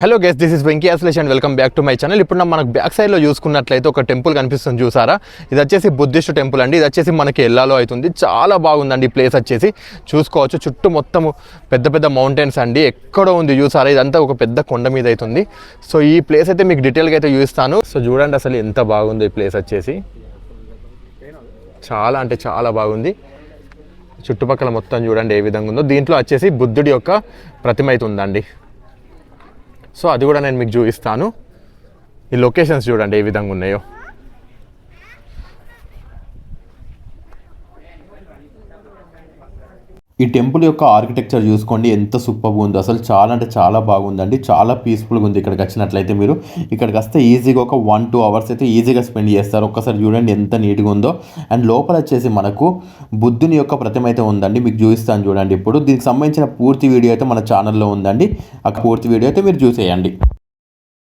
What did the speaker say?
Hello guys, this is Venky Ashlesh and welcome back to my channel. ఇప్పుడు మనకు back సైడ్లో చూసుకున్నట్లయితే ఒక టెంపుల్ కనిపిస్తుంది చూసారా. ఇది వచ్చేసి బుద్ధిస్ట్ టెంపుల్ అండి. ఇది వచ్చేసి మనకి ఎల్లాలో అవుతుంది. చాలా బాగుందండి ప్లేస్ వచ్చేసి. చూసుకోవచ్చు చుట్టూ మొత్తం పెద్ద పెద్ద మౌంటైన్స్ అండి. ఎక్కడో ఉంది చూసారా. ఇదంతా ఒక పెద్ద కొండ మీద అవుతుంది. సో ఈ ప్లేస్ అయితే మీకు డీటెయిల్గా అయితే చూపిస్తాను. సో చూడండి అసలు ఎంత బాగుంది ఈ ప్లేస్ వచ్చేసి. చాలా అంటే చాలా బాగుంది. చుట్టుపక్కల మొత్తం చూడండి ఏ విధంగా ఉందో. దీంట్లో వచ్చేసి బుద్ధుడి యొక్క ప్రతిమ అయితే ఉందండి. సో అది కూడా నేను మీకు చూపిస్తాను. ఈ లొకేషన్స్ చూడండి ఏ విధంగా ఉన్నాయో. ఈ టెంపుల్ యొక్క ఆర్కిటెక్చర్ చూసుకోండి ఎంత సూపర్గా ఉందో. అసలు చాలా అంటే చాలా బాగుందండి. చాలా పీస్ఫుల్గా ఉంది. ఇక్కడికి వచ్చినట్లయితే మీరు ఇక్కడికి వస్తే ఈజీగా ఒక 1-2 అవర్స్ అయితే ఈజీగా స్పెండ్ చేస్తారు. ఒక్కసారి చూడండి ఎంత నీట్గా ఉందో. అండ్ లోపల వచ్చేసి మనకు బుద్ధుని యొక్క ప్రతిమ అయితే ఉందండి. మీకు చూపిస్తాను చూడండి. ఇప్పుడు దీనికి సంబంధించిన పూర్తి వీడియో అయితే మన ఛానల్లో ఉందండి. ఆ పూర్తి వీడియో అయితే మీరు చూసేయండి.